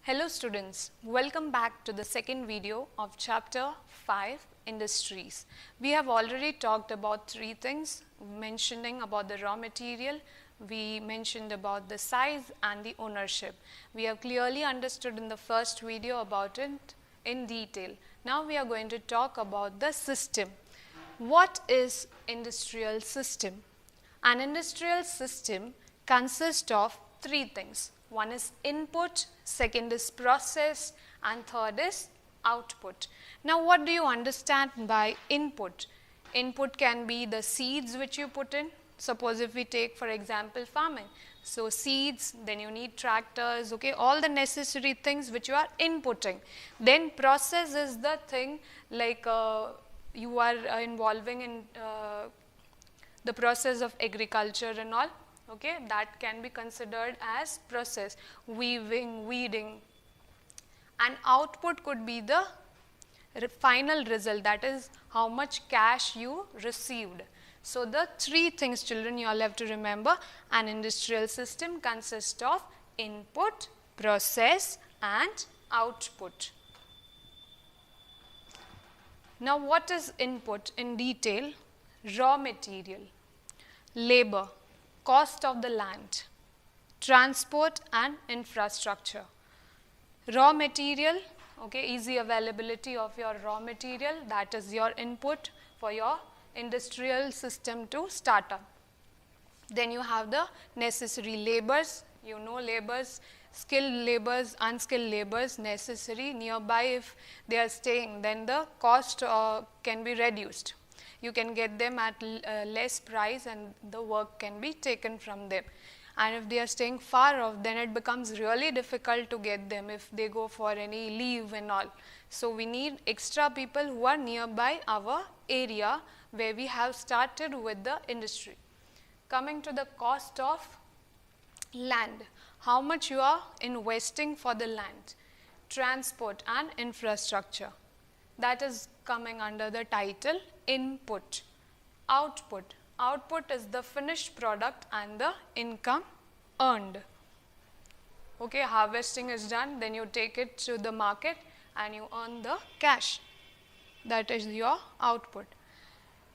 Hello students, welcome back to the second video of chapter 5 Industries. We have already talked about three things, mentioning about the raw material, we mentioned about the size and the ownership. We have clearly understood in the first video about it in detail. Now we are going to talk about the system. What is industrial system? An industrial system consists of three things. One is input, second is process, and third is output. Now, what do you understand by input? Input can be the seeds which you put in. Suppose if we take for example farming. So, seeds, then you need tractors, okay, all the necessary things which you are inputting. Then process is the thing like you are involving in the process of agriculture and all, okay, that can be considered as process, weaving, weeding, and output could be the final result, that is how much cash you received. So, the three things children you all have to remember, an industrial system consists of input, process and output. Now, what is input in detail? Raw material, labor, cost of the land, transport and infrastructure. Raw material, okay, easy availability of your raw material, that is your input for your industrial system to start up. Then you have the necessary labors, you know labors, skilled labors, unskilled labors necessary nearby. If they are staying, then the cost can be reduced. You can get them at less price and the work can be taken from them. And if they are staying far off, then it becomes really difficult to get them if they go for any leave and all. So, we need extra people who are nearby our area where we have started with the industry. Coming to the cost of land, how much you are investing for the land, transport and infrastructure, that is coming under the title input. Output, output is the finished product and the income earned. Okay, harvesting is done, then you take it to the market and you earn the cash, that is your output.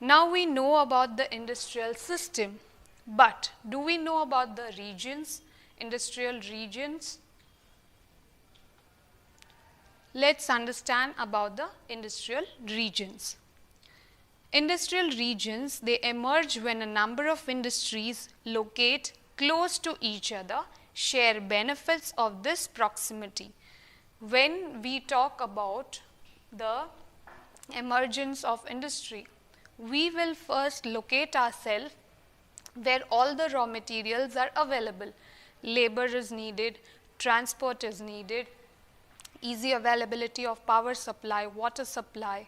Now, we know about the industrial system, but do we know about the regions, industrial regions? Let's understand about the industrial regions. Industrial regions, they emerge when a number of industries locate close to each other, share benefits of this proximity. When we talk about the emergence of industry, we will first locate ourselves where all the raw materials are available. Labor is needed, transport is needed, easy availability of power supply, water supply,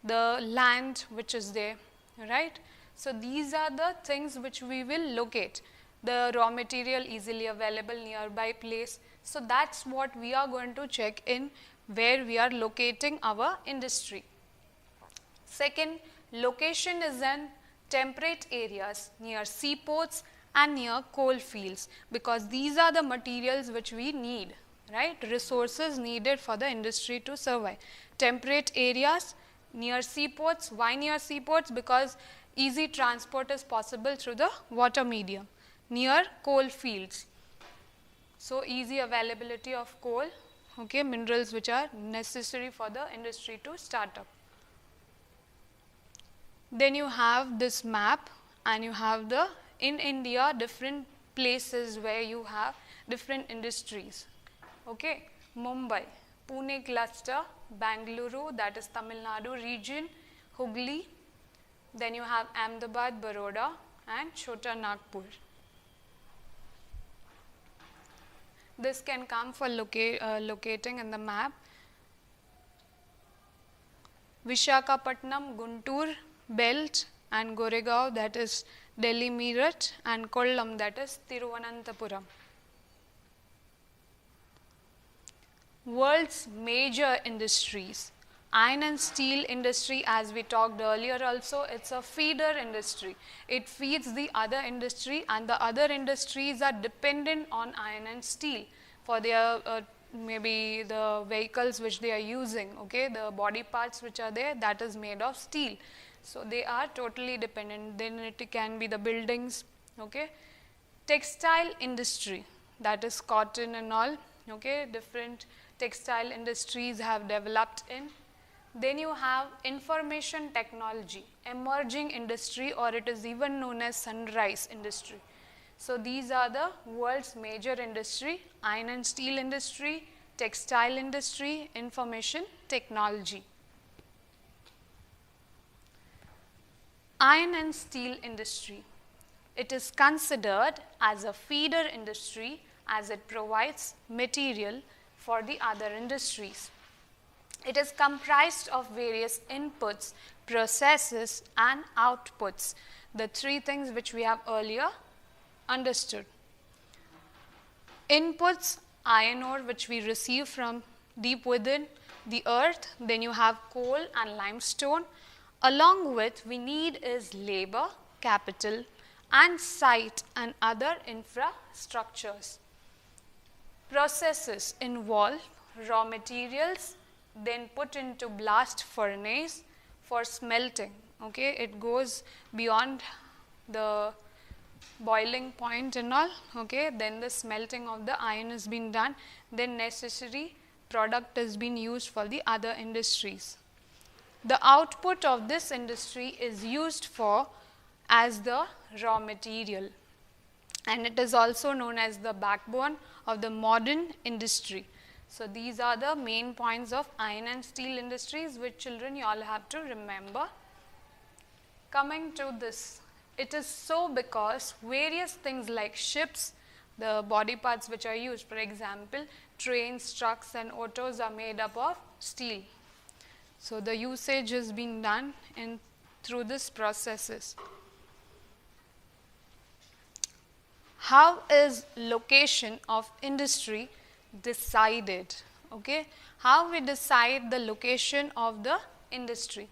the land which is there, right. So, these are the things which we will locate, the raw material easily available nearby place. So, that is what we are going to check in where we are locating our industry. Second, location is in temperate areas near seaports and near coal fields, because these are the materials which we need, right, resources needed for the industry to survive. Temperate areas near seaports. Why near seaports? Because easy transport is possible through the water medium. Near coal fields, so easy availability of coal, okay, minerals which are necessary for the industry to start up. Then you have this map and you have the in India different places where you have different industries, okay. Mumbai, Pune cluster, Bangalore, that is Tamil Nadu region, Hooghly, then you have Ahmedabad, Baroda and Chota Nagpur. This can come for locating in the map. Visakhapatnam, Guntur belt and Goregaon, that is Delhi Meerut, and Kollam, that is Thiruvananthapuram. World's major industries. Iron and steel industry, as we talked earlier also, it is a feeder industry. It feeds the other industry and the other industries are dependent on iron and steel for their maybe the vehicles which they are using, okay, the body parts which are there, that is made of steel. So they are totally dependent. Then it can be the buildings, okay. Textile industry, that is cotton and all, okay, different textile industries have developed in. Then you have information technology, emerging industry, or it is even known as sunrise industry. So these are the world's major industry: iron and steel industry, textile industry, information technology. Iron and steel industry. It is considered as a feeder industry as it provides material for the other industries. It is comprised of various inputs, processes and outputs, the three things which we have earlier understood. Inputs: iron ore, which we receive from deep within the earth. Then you have coal and limestone. Along with, we need is labor, capital and site and other infrastructures. Processes involve raw materials, then put into blast furnace for smelting, okay. It goes beyond the boiling point and all, okay. Then the smelting of the iron has been done, then necessary product has been used for the other industries. The output of this industry is used for as the raw material, and it is also known as the backbone of the modern industry. So these are the main points of iron and steel industries, which children you all have to remember. Coming to this, it is so because various things like ships, the body parts which are used, for example, trains, trucks and autos are made up of steel. So the usage has been done through this processes. How is location of industry decided? Okay, how we decide the location of the industry?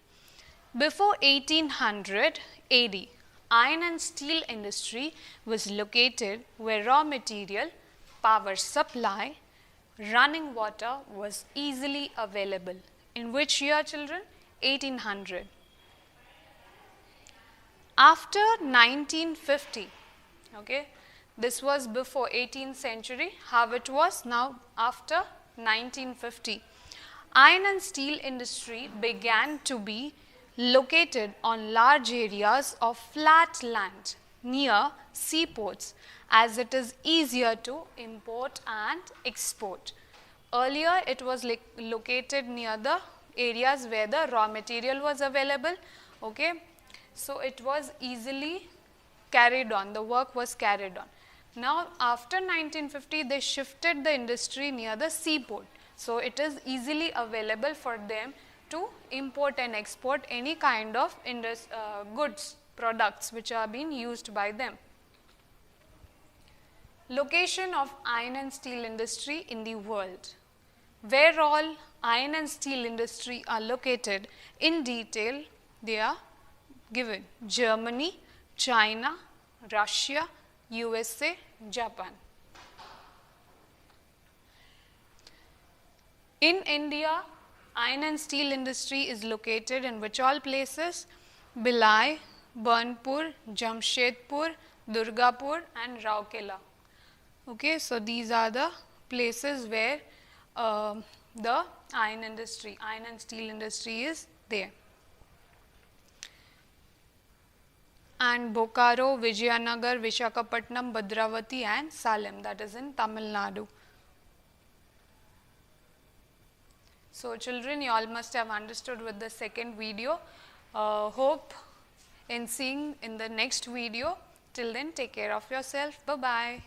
Before 1800 AD, iron and steel industry was located where raw material, power supply, running water was easily available. In which year, children? 1800. After 1950, okay, this was before 18th century, how it was now after 1950. Iron and steel industry began to be located on large areas of flat land near seaports, as it is easier to import and export. Earlier it was located near the areas where the raw material was available, okay. So it was easily carried on, the work was carried on. Now after 1950 they shifted the industry near the seaport. So it is easily available for them to import and export any kind of goods, products which are being used by them. Location of iron and steel industry in the world. Where all iron and steel industry are located in detail, they are given: Germany, China, Russia, USA, Japan. In India, iron and steel industry is located in which all places? Bhilai, Burnpur, Jamshedpur, Durgapur and Rourkela. Okay, so these are the places where the iron and steel industry is there. And Bokaro, Vijayanagar, Visakhapatnam, Bhadravati and Salem, that is in Tamil Nadu. So children, you all must have understood with the second video. Hope in seeing in the next video. Till then, take care of yourself. Bye-bye.